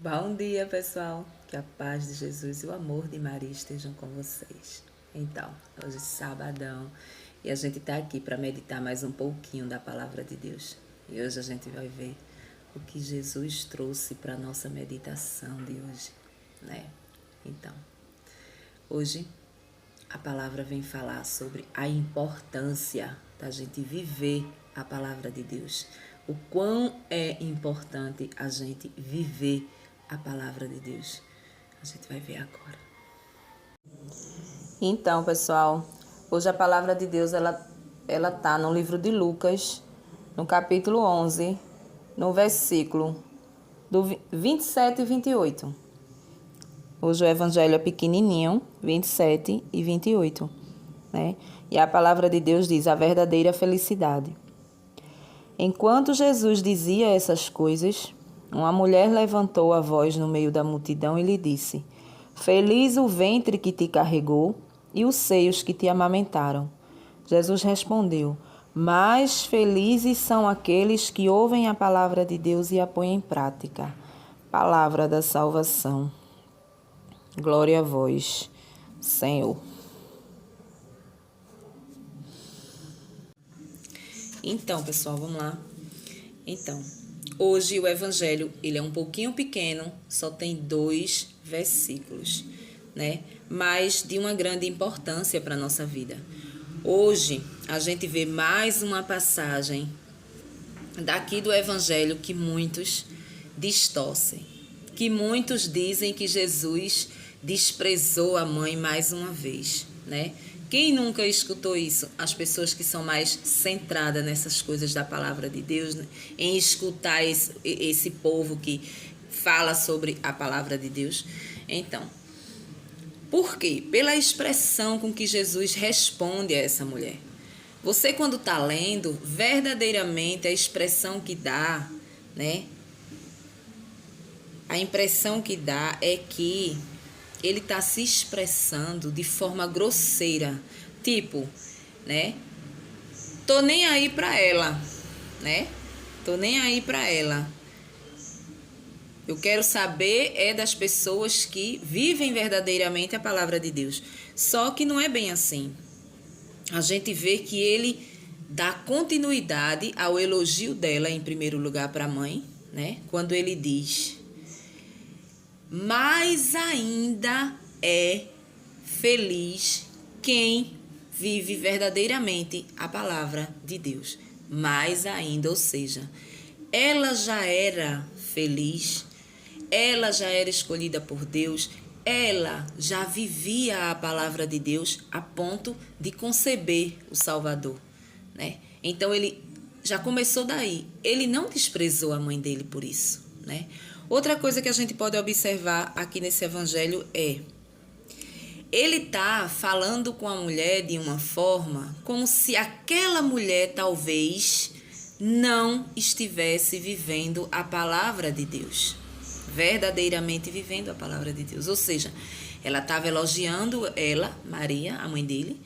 Bom dia, pessoal. Que a paz de Jesus e o amor de Maria estejam com vocês. Então, hoje é sabadão e a gente está aqui para meditar mais um pouquinho da palavra de Deus. E hoje a gente vai ver o que Jesus trouxe para a nossa meditação de hoje, né? Então, hoje a palavra vem falar sobre a importância da gente viver a palavra de Deus. O quão é importante a gente viver a palavra de Deus. A gente vai ver agora. Então, pessoal, hoje a palavra de Deus ela tá no livro de Lucas, no capítulo 11, no versículo do 27 e 28. Hoje o evangelho é pequenininho, 27 e 28, né? E a palavra de Deus diz a verdadeira felicidade. Enquanto Jesus dizia essas coisas, uma mulher levantou a voz no meio da multidão e lhe disse: Feliz o ventre que te carregou e os seios que te amamentaram. Jesus respondeu: Mais felizes são aqueles que ouvem a palavra de Deus e a põem em prática. Palavra da salvação. Glória a vós, Senhor. Então, pessoal, vamos lá. Então, hoje o evangelho, ele é um pouquinho pequeno, só tem 2 versículos, né? Mas de uma grande importância para a nossa vida. Hoje, a gente vê mais uma passagem daqui do evangelho que muitos distorcem, que muitos dizem que Jesus desprezou a mãe mais uma vez, né? Quem nunca escutou isso? As pessoas que são mais centradas nessas coisas da palavra de Deus, né? Em escutar esse povo que fala sobre a palavra de Deus. Então, por quê? Pela expressão com que Jesus responde a essa mulher. Você, quando está lendo, verdadeiramente a expressão que dá, né? A impressão que dá é que ele está se expressando de forma grosseira. Tipo, né? Tô nem aí pra ela, né? Tô nem aí pra ela. Eu quero saber é das pessoas que vivem verdadeiramente a palavra de Deus. Só que não é bem assim. A gente vê que ele dá continuidade ao elogio dela, em primeiro lugar, para a mãe, né? Quando ele diz: mais ainda é feliz quem vive verdadeiramente a palavra de Deus. Mais ainda, ou seja, ela já era feliz, ela já era escolhida por Deus, ela já vivia a palavra de Deus a ponto de conceber o Salvador, né? Então ele já começou daí. Ele não desprezou a mãe dele por isso, né? Outra coisa que a gente pode observar aqui nesse evangelho é: ele está falando com a mulher de uma forma como se aquela mulher talvez não estivesse vivendo a palavra de Deus, verdadeiramente vivendo a palavra de Deus. Ou seja, ela estava elogiando ela, Maria, a mãe dele,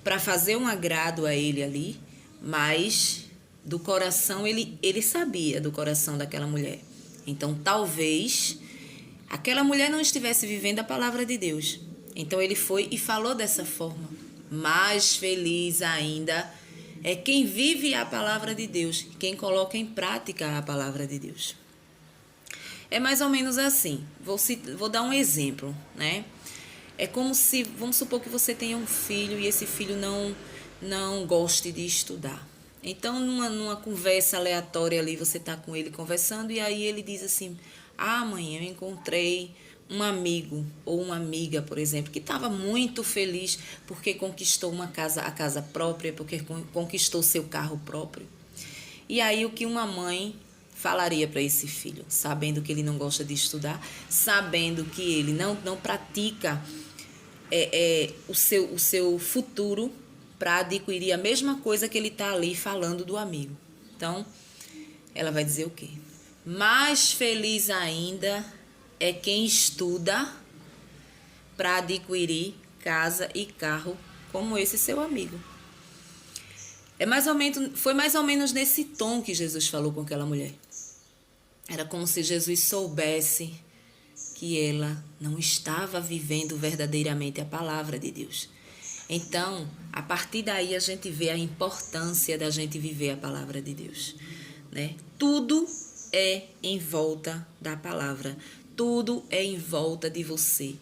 para fazer um agrado a ele ali, mas do coração, ele sabia do coração daquela mulher. Então, talvez aquela mulher não estivesse vivendo a palavra de Deus. Então, ele foi e falou dessa forma: mais feliz ainda é quem vive a palavra de Deus, quem coloca em prática a palavra de Deus. É mais ou menos assim. Vou dar um exemplo, né? É como se, vamos supor que você tenha um filho e esse filho não goste de estudar. Então, numa conversa aleatória ali, você está com ele conversando e aí ele diz assim: ah, mãe, eu encontrei um amigo ou uma amiga, por exemplo, que estava muito feliz porque conquistou a casa própria, porque conquistou seu carro próprio. E aí o que uma mãe falaria para esse filho, sabendo que ele não gosta de estudar, sabendo que ele não pratica o seu futuro para adquirir a mesma coisa que ele está ali falando do amigo. Então, ela vai dizer o quê? Mais feliz ainda é quem estuda para adquirir casa e carro como esse seu amigo. Foi mais ou menos nesse tom que Jesus falou com aquela mulher. Era como se Jesus soubesse que ela não estava vivendo verdadeiramente a palavra de Deus. Então, a partir daí a gente vê a importância da gente viver a palavra de Deus, né? Tudo é em volta da palavra, tudo é em volta de você.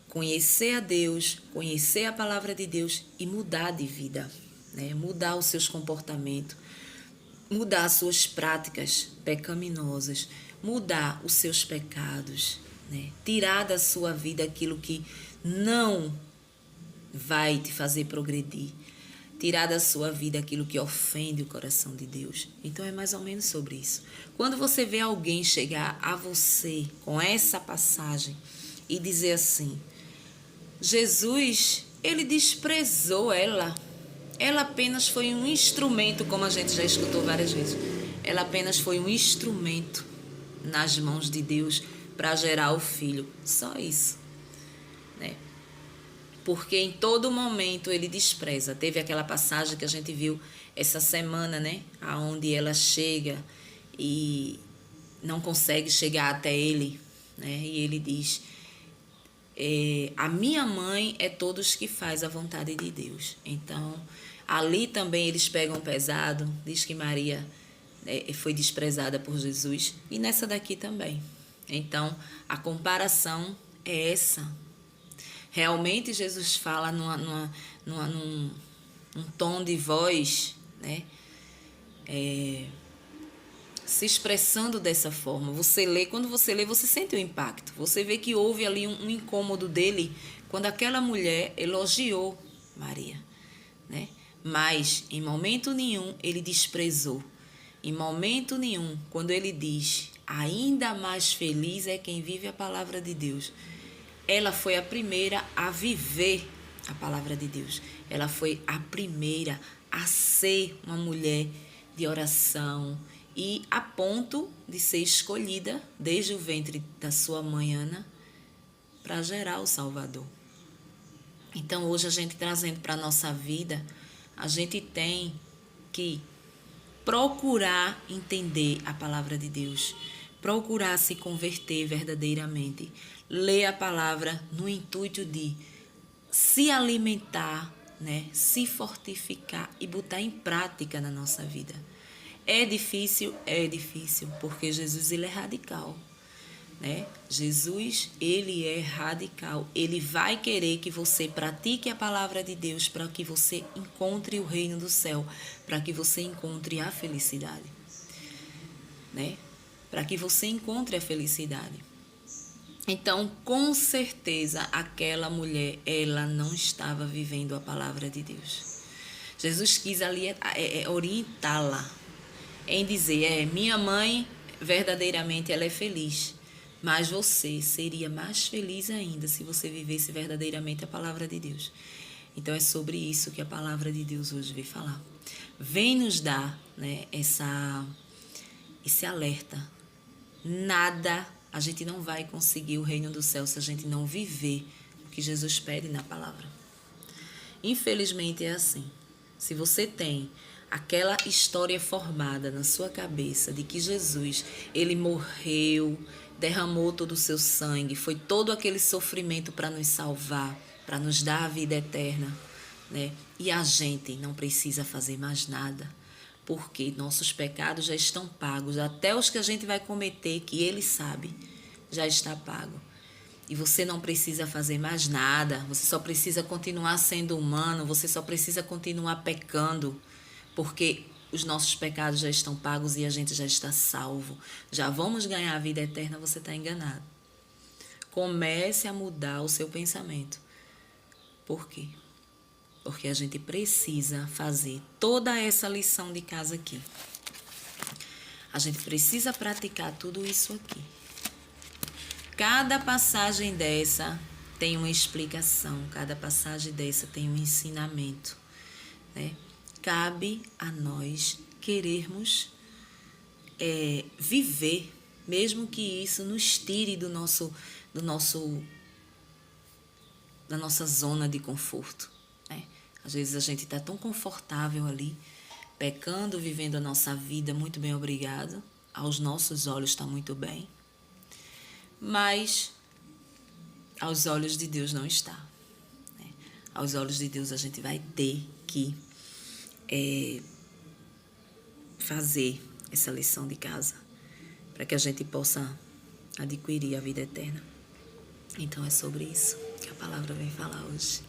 Conhecer a Deus, conhecer a palavra de Deus e mudar de vida, né? Mudar os seus comportamentos, mudar as suas práticas pecaminosas, mudar os seus pecados, né? Tirar da sua vida aquilo que não vai te fazer progredir, tirar da sua vida aquilo que ofende o coração de Deus. Então é mais ou menos sobre isso. Quando você vê alguém chegar a você com essa passagem e dizer assim: Jesus, ele desprezou ela. Ela apenas foi um instrumento, como a gente já escutou várias vezes. Ela apenas foi um instrumento nas mãos de Deus para gerar o filho. Só isso, né? Porque em todo momento ele despreza. Teve aquela passagem que a gente viu essa semana, né? Onde ela chega e não consegue chegar até ele, né? E ele diz: a minha mãe é todos que faz a vontade de Deus. Então, ali também eles pegam pesado. Diz que Maria foi desprezada por Jesus. E nessa daqui também. Então, a comparação é essa. Realmente Jesus fala num tom de voz, né? Se expressando dessa forma. Você lê, quando você lê, você sente o impacto. Você vê que houve ali um incômodo dele quando aquela mulher elogiou Maria, né? Mas em momento nenhum ele desprezou. Em momento nenhum, quando ele diz: ainda mais feliz é quem vive a palavra de Deus. Ela foi a primeira a viver a palavra de Deus. Ela foi a primeira a ser uma mulher de oração e a ponto de ser escolhida desde o ventre da sua mãe Ana para gerar o Salvador. Então, hoje a gente trazendo para a nossa vida, a gente tem que procurar entender a palavra de Deus, procurar se converter verdadeiramente, ler a palavra no intuito de se alimentar, né, se fortificar e botar em prática na nossa vida. É difícil, porque Jesus ele é radical, né? Jesus ele é radical. Ele vai querer que você pratique a palavra de Deus para que você encontre o reino do céu, para que você encontre a felicidade, né? Para que você encontre a felicidade. Então, com certeza, aquela mulher, ela não estava vivendo a palavra de Deus. Jesus quis ali orientá-la em dizer: minha mãe, verdadeiramente, ela é feliz, mas você seria mais feliz ainda se você vivesse verdadeiramente a palavra de Deus. Então, é sobre isso que a palavra de Deus hoje veio falar. Vem nos dar, né, esse alerta. A gente não vai conseguir o reino do céu se a gente não viver o que Jesus pede na palavra. Infelizmente é assim. Se você tem aquela história formada na sua cabeça de que Jesus, ele morreu, derramou todo o seu sangue, foi todo aquele sofrimento para nos salvar, para nos dar a vida eterna, né? E a gente não precisa fazer mais nada, porque nossos pecados já estão pagos, até os que a gente vai cometer, que ele sabe, já está pago. E você não precisa fazer mais nada, você só precisa continuar sendo humano, você só precisa continuar pecando, porque os nossos pecados já estão pagos e a gente já está salvo. Já vamos ganhar a vida eterna, você está enganado. Comece a mudar o seu pensamento. Por quê? Porque a gente precisa fazer toda essa lição de casa aqui. A gente precisa praticar tudo isso aqui. Cada passagem dessa tem uma explicação, cada passagem dessa tem um ensinamento, né? Cabe a nós querermos viver, mesmo que isso nos tire da nossa zona de conforto, né? Às vezes a gente está tão confortável ali, pecando, vivendo a nossa vida muito bem, obrigado. Aos nossos olhos está muito bem. mas aos olhos de Deus não está. Né? Aos olhos de Deus a gente vai ter que fazer essa lição de casa para que a gente possa adquirir a vida eterna. Então é sobre isso que a palavra vem falar hoje.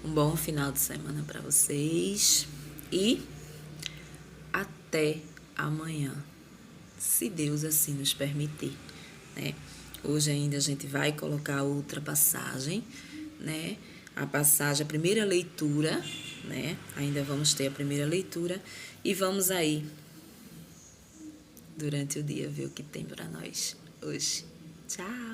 Um bom final de semana para vocês e até amanhã, se Deus assim nos permitir, né? Hoje ainda a gente vai colocar outra passagem, né? A primeira leitura, né? Ainda vamos ter a primeira leitura e vamos aí, durante o dia, ver o que tem para nós hoje. Tchau!